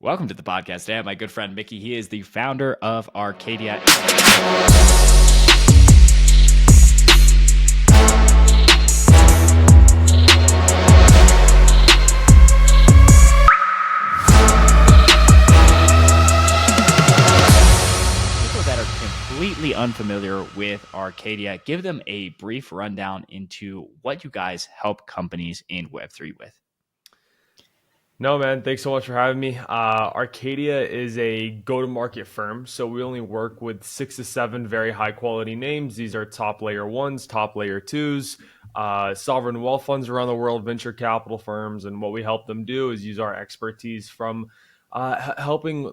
Welcome to the podcast today. I have my good friend Mickey. He is the founder of Arcadia. Completely unfamiliar with Arcadia, give them a brief rundown into what you guys help companies in Web3 with. No, man. Thanks so much for having me. Arcadia is a go-to-market firm, so we only work with 6 to 7 very high-quality names. These are top layer ones, top layer twos, sovereign wealth funds around the world, venture capital firms, and what we help them do is use our expertise from helping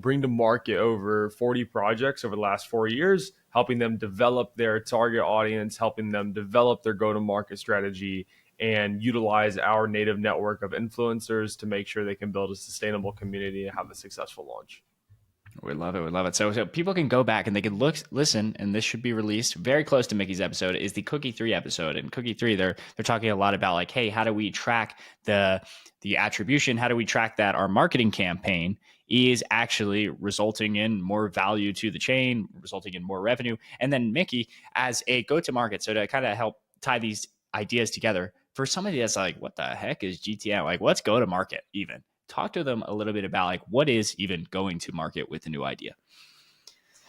bring to market over 40 projects over the last 4 years, helping them develop their target audience, helping them develop their go-to-market strategy, and utilize our native network of influencers to make sure they can build a sustainable community and have a successful launch. We love it. We love it. So people can go back and they can listen, and this should be released very close to Mickey's episode, is the Cookie 3 episode. And Cookie 3, they're talking a lot about like, hey, how do we track the attribution? How do we track that our marketing campaign is actually resulting in more value to the chain, resulting in more revenue? And then Mickey as a go-to-market. So to kind of help tie these ideas together, for somebody that's like, what the heck is GTM? Like, let's go to market even. Talk to them a little bit about like what is even going to market with a new idea.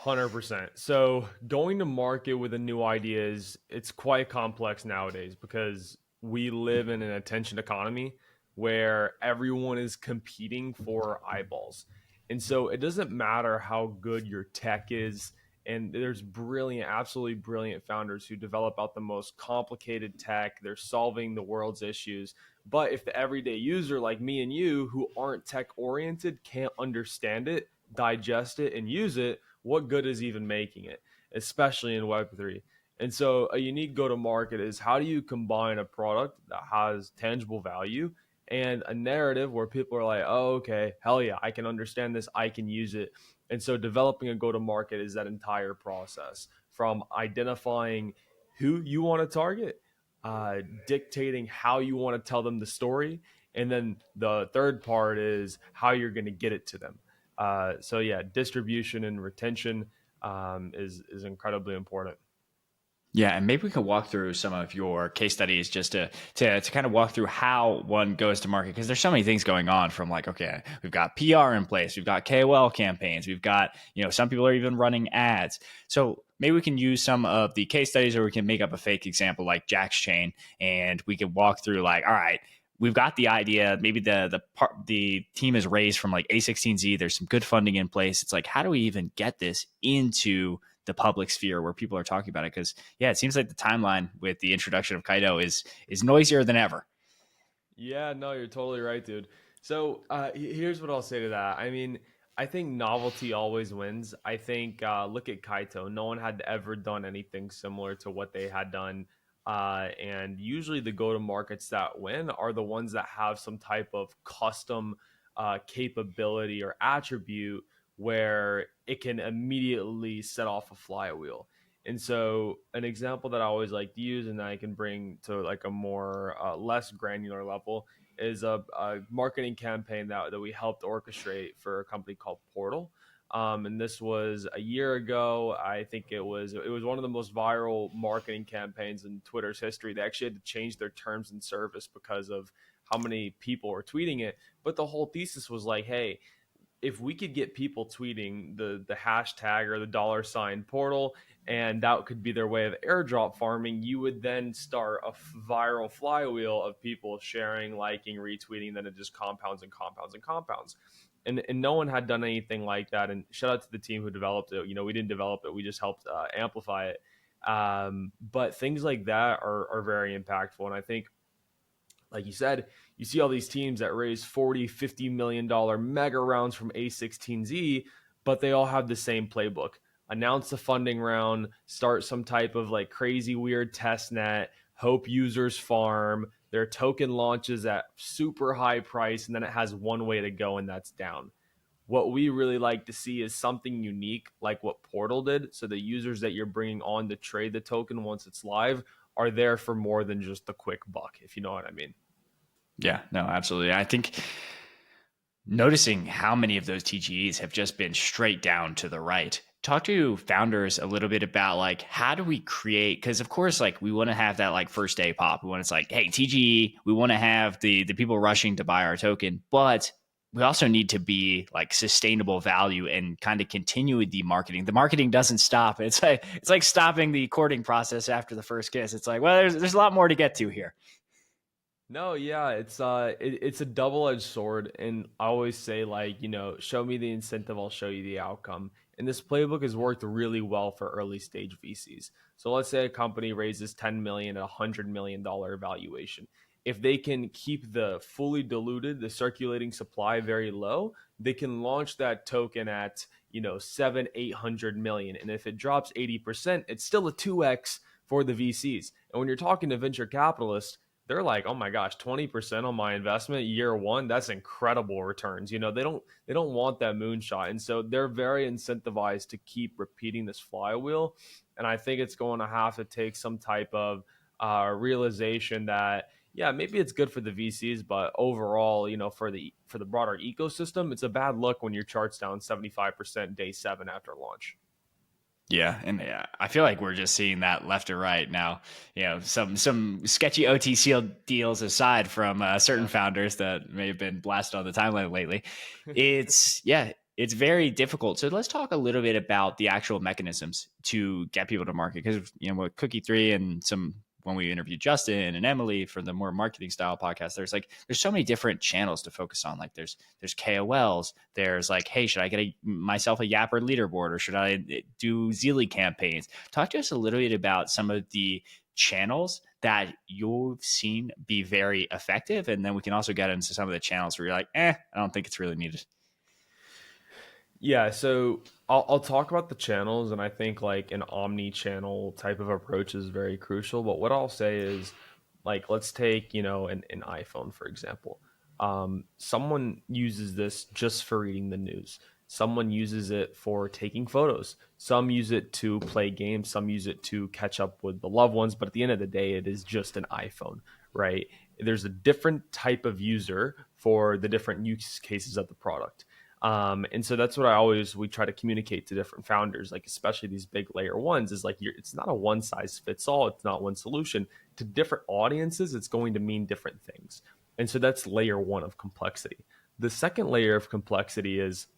100%. So going to market with a new idea it's quite complex nowadays because we live in an attention economy where everyone is competing for eyeballs. And so it doesn't matter how good your tech is. And there's absolutely brilliant founders who develop out the most complicated tech. They're solving the world's issues. But if the everyday user like me and you who aren't tech oriented can't understand it, digest it, and use it, what good is even making it, especially in Web3? And so a unique go-to-market is how do you combine a product that has tangible value and a narrative where people are like, oh, okay, hell yeah, I can understand this, I can use it. And so developing a go-to-market is that entire process from identifying who you want to target, dictating how you want to tell them the story, and then the third part is how you're going to get it to them. So yeah, distribution and retention is incredibly important. Yeah, and maybe we could walk through some of your case studies just to kind of walk through how one goes to market, because there's so many things going on from like, okay, we've got PR in place, we've got KOL campaigns, we've got, some people are even running ads. So maybe we can use some of the case studies, or we can make up a fake example like Jax Chain, and we can walk through like, all right, we've got the idea. Maybe the team is raised from like A16Z. There's some good funding in place. It's like, how do we even get this into the public sphere where people are talking about it? Because yeah, it seems like the timeline with the introduction of Kaido is noisier than ever. Yeah, no, you're totally right, dude. So here's what I'll say to that. I mean, I think novelty always wins. I think look at Kaito. No one had ever done anything similar to what they had done. And usually the go-to-markets that win are the ones that have some type of custom capability or attribute where it can immediately set off a flywheel. And so an example that I always like to use and that I can bring to like a more less granular level is a marketing campaign that we helped orchestrate for a company called Portal. And this was a year ago. I think it was one of the most viral marketing campaigns in Twitter's history. They actually had to change their terms and service because of how many people were tweeting it. But the whole thesis was like, hey, if we could get people tweeting the hashtag or the $ Portal, and that could be their way of airdrop farming, you would then start a viral flywheel of people sharing, liking, retweeting, then it just compounds and compounds and compounds. And no one had done anything like that. And shout out to the team who developed it. We didn't develop it. We just helped amplify it. But things like that are very impactful. And I think, like you said, you see all these teams that raise $40-50 million mega rounds from A16Z, but they all have the same playbook. Announce the funding round, start some type of like crazy weird test net, hope users farm, their token launches at super high price, and then it has one way to go, and that's down. What we really like to see is something unique like what Portal did, so the users that you're bringing on to trade the token once it's live are there for more than just the quick buck, if you know what I mean. Yeah, no, absolutely. I think noticing how many of those TGEs have just been straight down to the right. Talk to founders a little bit about like how do we create, because of course like we want to have that like first day pop. We want it's like, hey, TGE, we want to have the people rushing to buy our token, but we also need to be like sustainable value and kind of continue with the marketing. The marketing doesn't stop. It's like stopping the courting process after the first kiss. It's like, well, there's a lot more to get to here. No, yeah, it's a double-edged sword, and I always say like, show me the incentive, I'll show you the outcome. And this playbook has worked really well for early stage VCs. So let's say a company raises 10 million at $100 million valuation. If they can keep the fully diluted, the circulating supply very low, they can launch that token at, 700-800 million. And if it drops 80%, it's still a 2x for the VCs. And when you're talking to venture capitalists, they're like, oh my gosh, 20% on my investment year one, that's incredible returns. They don't want that moonshot. And so they're very incentivized to keep repeating this flywheel. And I think it's going to have to take some type of realization that, yeah, maybe it's good for the VCs, but overall, for the broader ecosystem, it's a bad look when your chart's down 75% day 7 after launch. Yeah, and yeah, I feel like we're just seeing that left or right now. Some sketchy OTC deals aside from certain Yeah. founders that may have been blasted on the timeline lately. It's very difficult. So let's talk a little bit about the actual mechanisms to get people to market, because with Cookie 3 and some when we interviewed Justin and Emily for the more marketing style podcast, there's so many different channels to focus on. Like there's KOLs, there's like, hey, should I get myself a Yapper leaderboard, or should I do Zeely campaigns? Talk to us a little bit about some of the channels that you've seen be very effective, and then we can also get into some of the channels where you're like, I don't think it's really needed. Yeah, so I'll talk about the channels, and I think like an omni-channel type of approach is very crucial. But what I'll say is, like, let's take an iPhone for example. Someone uses this just for reading the news. Someone uses it for taking photos. Some use it to play games. Some use it to catch up with the loved ones. But at the end of the day, it is just an iPhone, right? There's a different type of user for the different use cases of the product. And so that's what we try to communicate to different founders, like especially these big layer ones, is like it's not a one size fits all. It's not one solution. To different audiences, it's going to mean different things. And so that's layer one of complexity. The second layer of complexity is,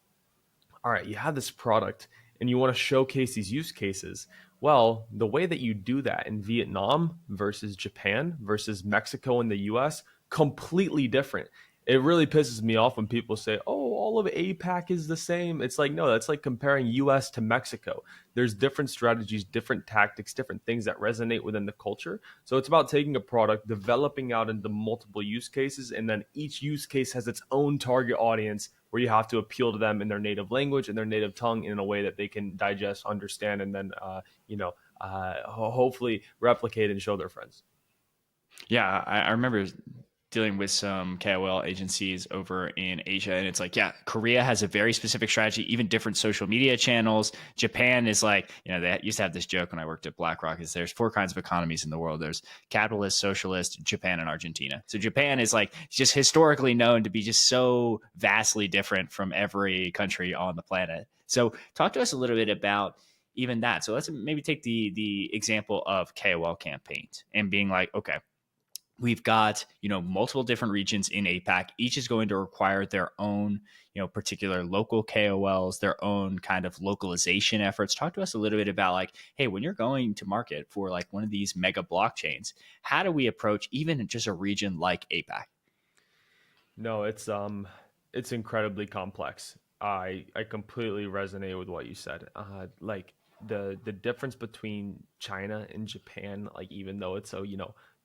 all right, you have this product and you want to showcase these use cases. Well, the way that you do that in Vietnam versus Japan versus Mexico and the US, completely different. It really pisses me off when people say, oh, all of APAC is the same. It's like, no, that's like comparing US to Mexico. There's different strategies, different tactics, different things that resonate within the culture. So it's about taking a product, developing out into multiple use cases, and then each use case has its own target audience where you have to appeal to them in their native language and their native tongue in a way that they can digest, understand, and then, hopefully replicate and show their friends. Yeah, I remember dealing with some KOL agencies over in Asia, and it's like, yeah, Korea has a very specific strategy, even different social media channels. Japan is like, they used to have this joke when I worked at BlackRock, is there's 4 kinds of economies in the world. There's capitalist, socialist, Japan, and Argentina. So Japan is like just historically known to be just so vastly different from every country on the planet. So talk to us a little bit about even that. So let's maybe take the example of KOL campaigns and being like, okay, we've got multiple different regions in APAC. Each is going to require their own particular local KOLs, their own kind of localization efforts. Talk to us a little bit about like, hey, when you're going to market for like one of these mega blockchains, how do we approach even just a region like APAC? No, it's incredibly complex. I completely resonate with what you said. Like the difference between China and Japan, like even though it's a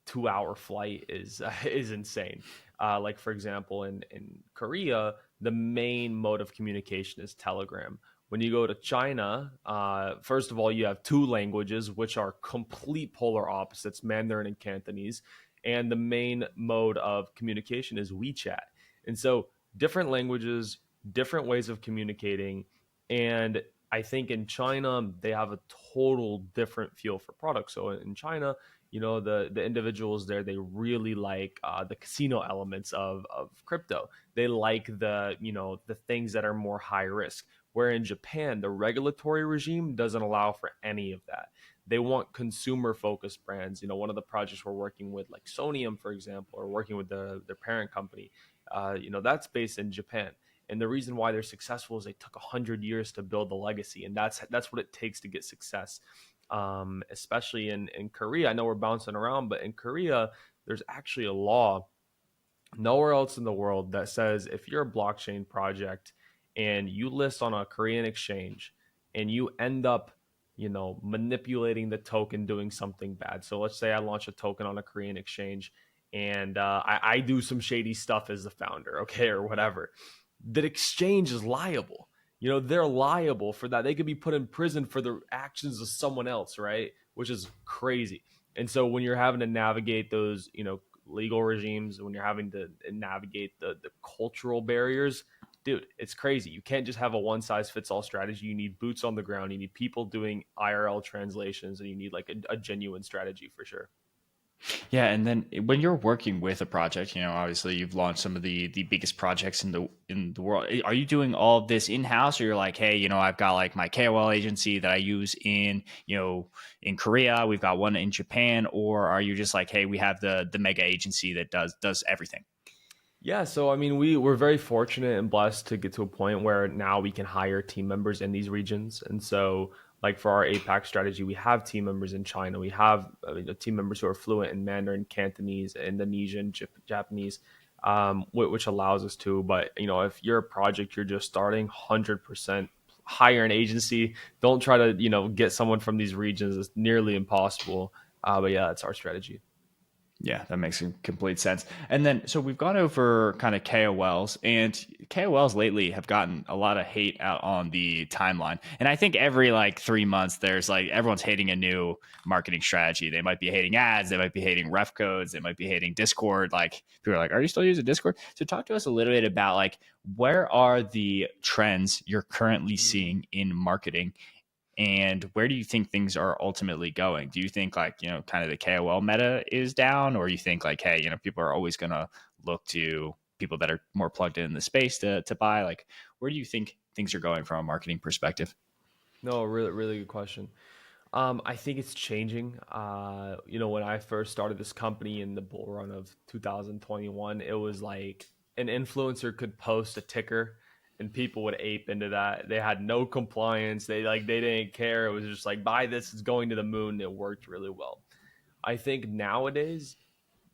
2-hour flight is is insane. Like for example, in Korea, the main mode of communication is Telegram. When you go to China, first of all, you have 2 languages which are complete polar opposites: Mandarin and Cantonese. And the main mode of communication is WeChat. And so different languages, different ways of communicating. And I think in China, they have a total different feel for products. So in China, the individuals there, they really like the casino elements of crypto. They like the things that are more high risk. Where in Japan, the regulatory regime doesn't allow for any of that. They want consumer focused brands. One of the projects we're working with, like Sonium, for example, or working with their parent company, that's based in Japan. And the reason why they're successful is they took 100 years to build the legacy, and that's what it takes to get success. Especially in Korea, I know we're bouncing around, but in Korea, there's actually a law nowhere else in the world that says if you're a blockchain project and you list on a Korean exchange and you end up, manipulating the token, doing something bad. So let's say I launch a token on a Korean exchange and I do some shady stuff as the founder, okay, or whatever. That exchange is liable. They're liable for that. They could be put in prison for the actions of someone else, right? Which is crazy. And so when you're having to navigate those, legal regimes, when you're having to navigate the cultural barriers, dude, it's crazy. You can't just have a one size fits all strategy. You need boots on the ground. You need people doing IRL translations, and you need like a genuine strategy for sure. Yeah, and then when you're working with a project, obviously you've launched some of the biggest projects in the world. Are you doing all of this in house, or you're like, hey, I've got like my KOL agency that I use in Korea, we've got one in Japan, or are you just like, hey, we have the mega agency that does everything? Yeah, so I mean, we're very fortunate and blessed to get to a point where now we can hire team members in these regions. And so, like for our APAC strategy, we have team members in China. We have team members who are fluent in Mandarin, Cantonese, Indonesian, Japanese, which allows us to. But if you're a project, you're just starting, 100% hire an agency. Don't try to get someone from these regions. It's nearly impossible. But yeah, that's our strategy. Yeah, that makes complete sense. And then, so we've gone over kind of KOLs, and KOLs lately have gotten a lot of hate out on the timeline. And I think every like 3 months, there's like everyone's hating a new marketing strategy. They might be hating ads, they might be hating ref codes, they might be hating Discord. Like people are like, "Are you still using Discord?" So talk to us a little bit about like where are the trends you're currently seeing in marketing, and where do you think things are ultimately going? Do you think like, kind of the KOL meta is down, or you think like, hey, people are always going to look to people that are more plugged in the space to buy? Like, where do you think things are going from a marketing perspective? No, really, really good question. I think it's changing. When I first started this company in the bull run of 2021, it was like an influencer could post a ticker and people would ape into that. They had no compliance. They didn't care. It was just like, buy this, it's going to the moon. It worked really well. I think nowadays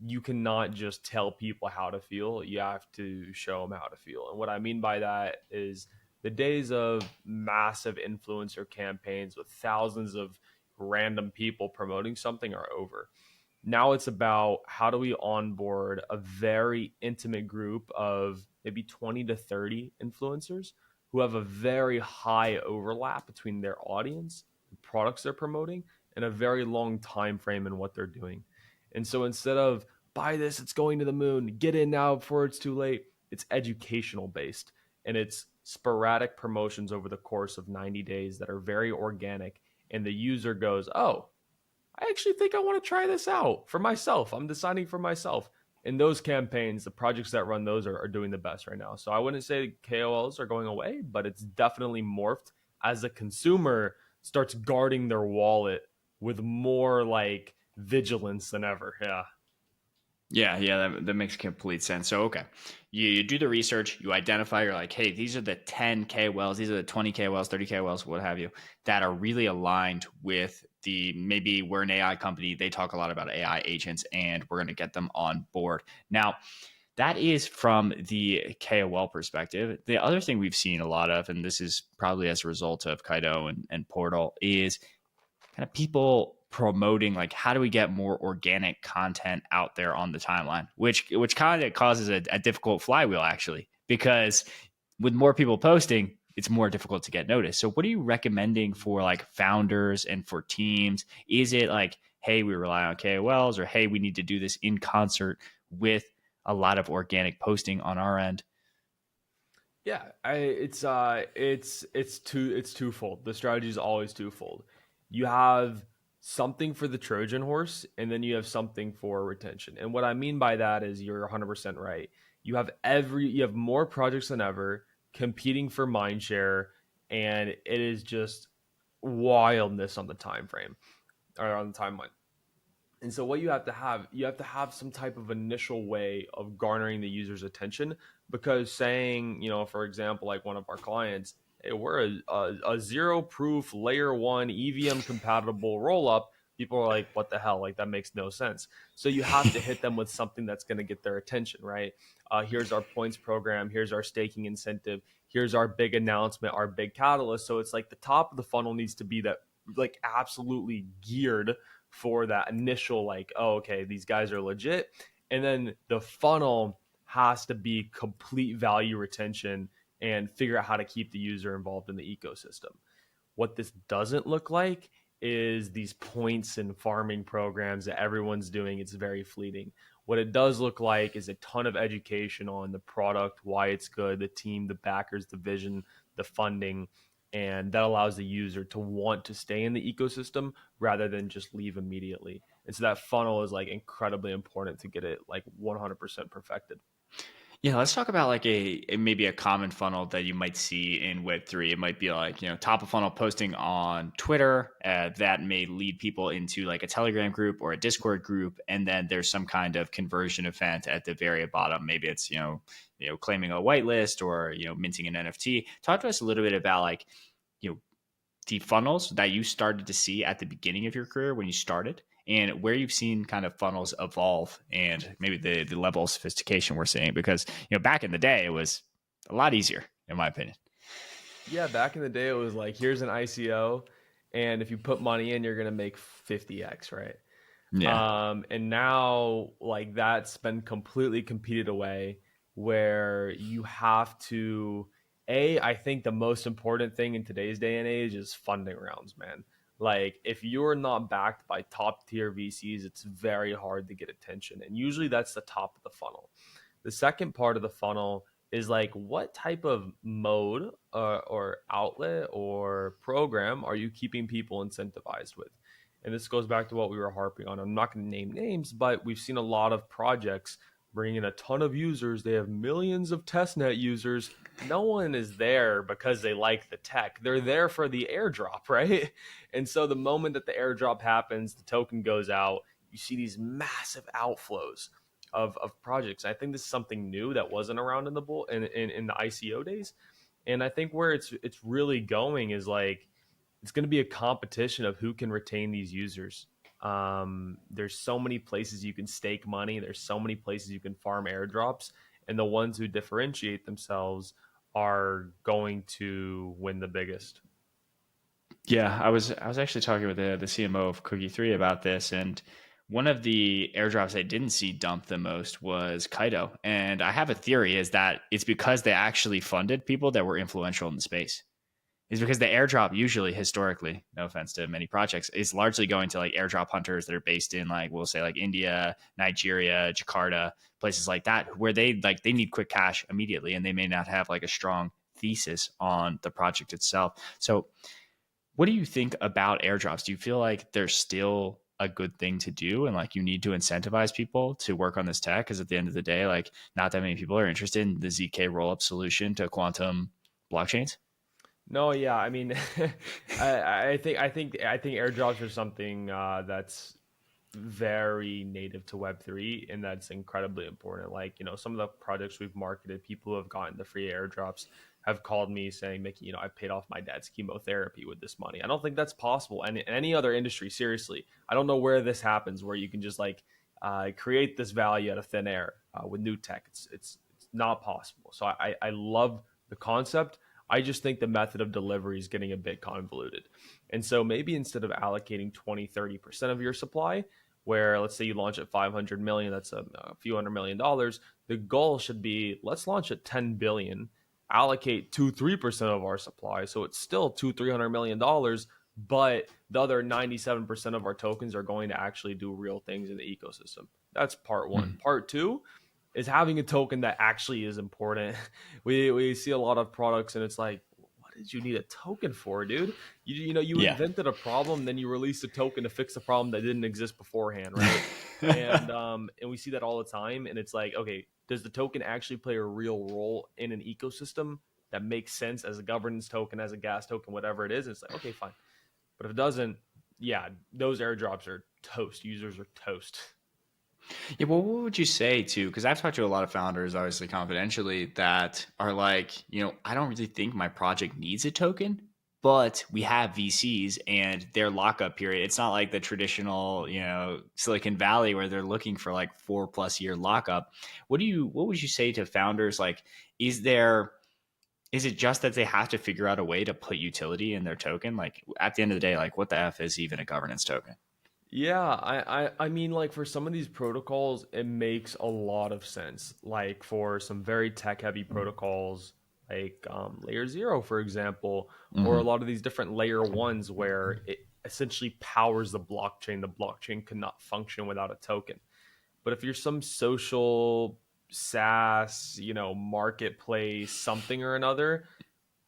you cannot just tell people how to feel. You have to show them how to feel. And what I mean by that is the days of massive influencer campaigns with thousands of random people promoting something are over. Now it's about how do we onboard a very intimate group of maybe 20 to 30 influencers who have a very high overlap between their audience, the products they're promoting, and a very long time frame in what they're doing. And so instead of buy this, it's going to the moon, get in now before it's too late, it's educational based, and it's sporadic promotions over the course of 90 days that are very organic. And the user goes, oh, I actually think I want to try this out for myself. I'm deciding for myself. In those campaigns, the projects that run those are doing the best right now. So I wouldn't say KOLs are going away, but it's definitely morphed as the consumer starts guarding their wallet with more like vigilance than ever. Yeah. Yeah, that makes complete sense. So, okay, you do the research, you identify, you're like, hey, these are the 10 KOLs, these are the 20 KOLs, 30 KOLs, what have you, that are really aligned with maybe we're an AI company, they talk a lot about AI agents, and we're going to get them on board. Now, that is from the KOL perspective. The other thing we've seen a lot of, and this is probably as a result of Kaido and Portal, is kind of people promoting like how do we get more organic content out there on the timeline, which kind of causes a difficult flywheel actually, because with more people posting, it's more difficult to get noticed. So what are you recommending for like founders and for teams? Is it like, hey, we rely on KOLs, or hey, we need to do this in concert with a lot of organic posting on our end? Yeah, it's twofold. The strategy is always twofold. You have something for the Trojan horse, and then you have something for retention. And what I mean by that is you're 100% right. You have more projects than ever competing for mind share, and it is just wildness on the time frame or on the timeline. And so what you have to have some type of initial way of garnering the user's attention, because saying, for example, like one of our clients, hey, we're a zero proof layer one EVM compatible roll up. People are like, what the hell? Like, that makes no sense. So you have to hit them with something that's going to get their attention, right? Here's our points program. Here's our staking incentive. Here's our big announcement, our big catalyst. So it's like the top of the funnel needs to be that, like, absolutely geared for that initial, like, oh, okay, these guys are legit. And then the funnel has to be complete value retention and figure out how to keep the user involved in the ecosystem. What this doesn't look like is these points and farming programs that everyone's doing. It's very fleeting. What it does look like is a ton of education on the product, why it's good, the team, the backers, the vision, the funding, and that allows the user to want to stay in the ecosystem rather than just leave immediately. And so that funnel is like incredibly important to get it like 100% perfected. Yeah, let's talk about like maybe a common funnel that you might see in Web3. It might be like, top of funnel posting on Twitter that may lead people into like a Telegram group or a Discord group, and then there's some kind of conversion event at the very bottom. Maybe it's claiming a whitelist or minting an NFT. Talk to us a little bit about like you know the funnels that you started to see at the beginning of your career when you started, and where you've seen kind of funnels evolve and maybe the level of sophistication we're seeing, because back in the day it was a lot easier in my opinion. Yeah, back in the day, it was like, here's an ICO, and if you put money in, you're going to make 50x, right? Yeah. And now, like, that's been completely competed away, where you have to, I think the most important thing in today's day and age is funding rounds, man. Like, if you're not backed by top tier VCs, it's very hard to get attention. And usually that's the top of the funnel. The second part of the funnel is like, what type of mode or outlet or program are you keeping people incentivized with? And this goes back to what we were harping on. I'm not going to name names, but we've seen a lot of projects bring in a ton of users. They have millions of testnet users. No one is there because they like the tech. They're there for the airdrop, right? And so the moment that the airdrop happens, the token goes out, you see these massive outflows of projects. I think this is something new that wasn't around in the in the ICO days. And I think where it's really going is like, it's going to be a competition of who can retain these users. There's so many places you can stake money. There's so many places you can farm airdrops, and the ones who differentiate themselves are going to win the biggest. Yeah, I was actually talking with the CMO of Cookie 3 about this, and one of the airdrops I didn't see dump the most was Kaido. And I have a theory is that it's because they actually funded people that were influential in the space. Is because the airdrop usually historically, no offense to many projects, is largely going to like airdrop hunters that are based in like, we'll say like India, Nigeria, Jakarta, places like that, where they need quick cash immediately, and they may not have like a strong thesis on the project itself. So what do you think about airdrops? Do you feel like they're still a good thing to do, and like you need to incentivize people to work on this tech? Because at the end of the day, like not that many people are interested in the ZK rollup solution to quantum blockchains. No, yeah, I mean, I think airdrops are something that's very native to Web3, and that's incredibly important. Like, some of the projects we've marketed, people who have gotten the free airdrops have called me saying, Mickey, I paid off my dad's chemotherapy with this money. I don't think that's possible. And in any other industry, seriously, I don't know where this happens, where you can just like create this value out of thin air with new tech. It's not possible. So I love the concept. I just think the method of delivery is getting a bit convoluted. And so maybe instead of allocating 20-30% of your supply, where let's say you launch at 500 million, that's a few $100 million, the goal should be, let's launch at 10 billion, allocate 2-3% of our supply, so it's still $200-300 million, but the other 97% of our tokens are going to actually do real things in the ecosystem. That's part one. Mm. Part two is having a token that actually is important. We see a lot of products and it's like, what did you need a token for, dude? You Yeah. invented a problem, then you released a token to fix a problem that didn't exist beforehand, right? And we see that all the time, and it's like, okay, does the token actually play a real role in an ecosystem that makes sense as a governance token, as a gas token, whatever it is? It's like, okay, fine. But if it doesn't, yeah, those airdrops are toast. Users are toast. Yeah, well, what would you say to? Because I've talked to a lot of founders, obviously confidentially, that are like, I don't really think my project needs a token, but we have VCs and their lockup period. It's not like the traditional, Silicon Valley where they're looking for like 4+ year lockup. What would you say to founders? Like, is it just that they have to figure out a way to put utility in their token? Like at the end of the day, like what the F is even a governance token? Yeah, I mean, like for some of these protocols, it makes a lot of sense. Like for some very tech heavy protocols, like layer zero, for example, or a Hmm. lot of these different layer ones where it essentially powers the blockchain. The blockchain cannot function without a token. But if you're some social SaaS, marketplace, something or another,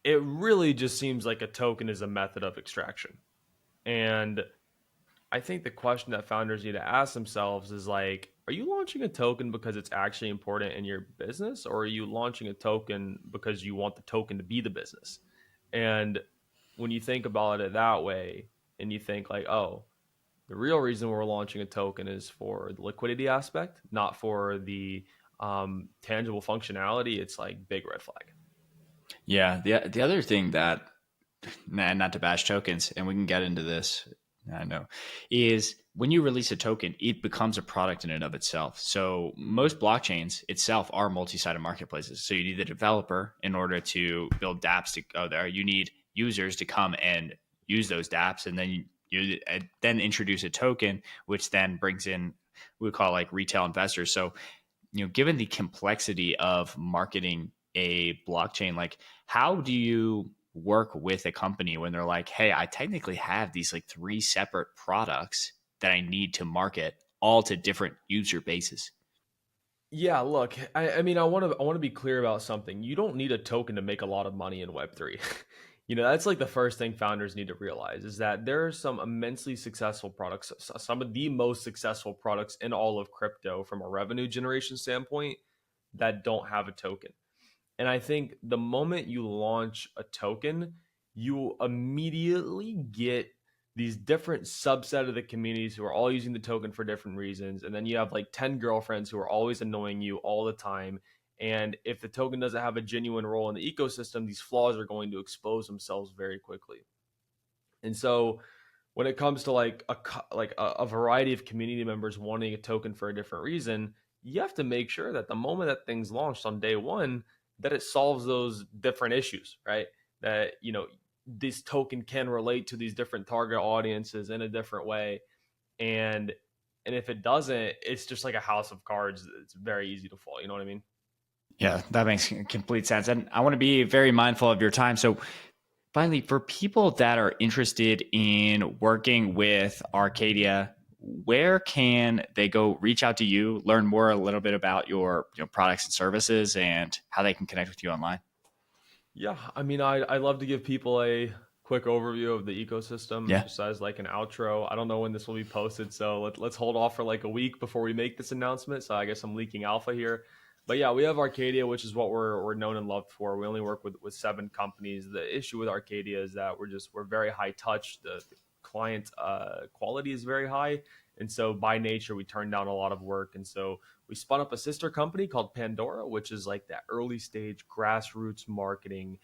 it really just seems like a token is a method of extraction. And I think the question that founders need to ask themselves is like, are you launching a token because it's actually important in your business, or are you launching a token because you want the token to be the business? And when you think about it that way, and you think like, oh, the real reason we're launching a token is for the liquidity aspect, not for the tangible functionality, it's like big red flag. Yeah. The other thing that, not to bash tokens, and we can get into this, I know, is when you release a token, it becomes a product in and of itself. So most blockchains itself are multi-sided marketplaces. So you need the developer in order to build dApps to go there. You need users to come and use those dApps, and then you then introduce a token, which then brings in we call like retail investors. So given the complexity of marketing a blockchain, like how do you work with a company when they're like, hey, I technically have these like three separate products that I need to market all to different user bases? Yeah, look, I mean, I want to be clear about something. You don't need a token to make a lot of money in Web3. That's like the first thing founders need to realize is that there are some immensely successful products, some of the most successful products in all of crypto from a revenue generation standpoint that don't have a token. And I think the moment you launch a token, you immediately get these different subset of the communities who are all using the token for different reasons. And then you have like 10 girlfriends who are always annoying you all the time. And if the token doesn't have a genuine role in the ecosystem, these flaws are going to expose themselves very quickly. And so when it comes to like a variety of community members wanting a token for a different reason, you have to make sure that the moment that things launched on day one, that it solves those different issues, right? That this token can relate to these different target audiences in a different way, and if it doesn't, it's just like a house of cards. It's very easy to fall. You know what I mean? Yeah, that makes complete sense. And I want to be very mindful of your time. So finally, for people that are interested in working with Arcadia, where can they go reach out to you, learn more a little bit about your products and services and how they can connect with you online? Yeah, I mean, I love to give people a quick overview of the ecosystem, Yeah. just as like an outro. I don't know when this will be posted, so let's hold off for like a week before we make this announcement. So I guess I'm leaking alpha here, but yeah, we have Arcadia, which is what we're known and loved for. We only work with 7 companies. The issue with Arcadia is that we're very high touch. The client quality is very high, and so by nature we turn down a lot of work, and so we spun up a sister company called Pandora, which is like that early stage grassroots marketing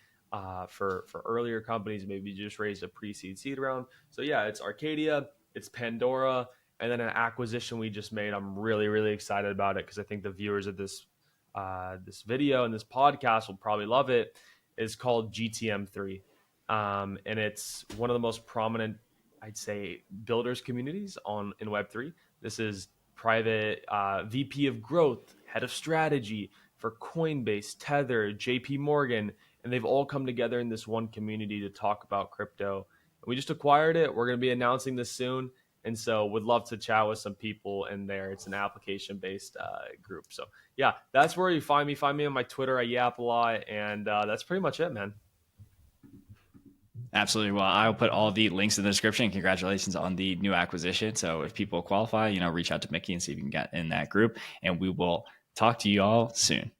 for earlier companies. Maybe just raised a pre-seed seed round. So yeah, it's Arcadia, it's Pandora, and then an acquisition we just made. I'm really really excited about it because I think the viewers of this video and this podcast will probably love it. Is called GTM3, and it's one of the most prominent, I'd say, builders communities in Web3. This is private VP of growth, head of strategy for Coinbase, Tether, JP Morgan, and they've all come together in this one community to talk about crypto. And we just acquired it. We're going to be announcing this soon. And so would love to chat with some people in there. It's an application based group. So yeah, that's where you find me. Find me on my Twitter. I yap a lot. And that's pretty much it, man. Absolutely. Well, I'll put all the links in the description. Congratulations on the new acquisition. So if people qualify, reach out to Mickey and see if you can get in that group. And we will talk to you all soon.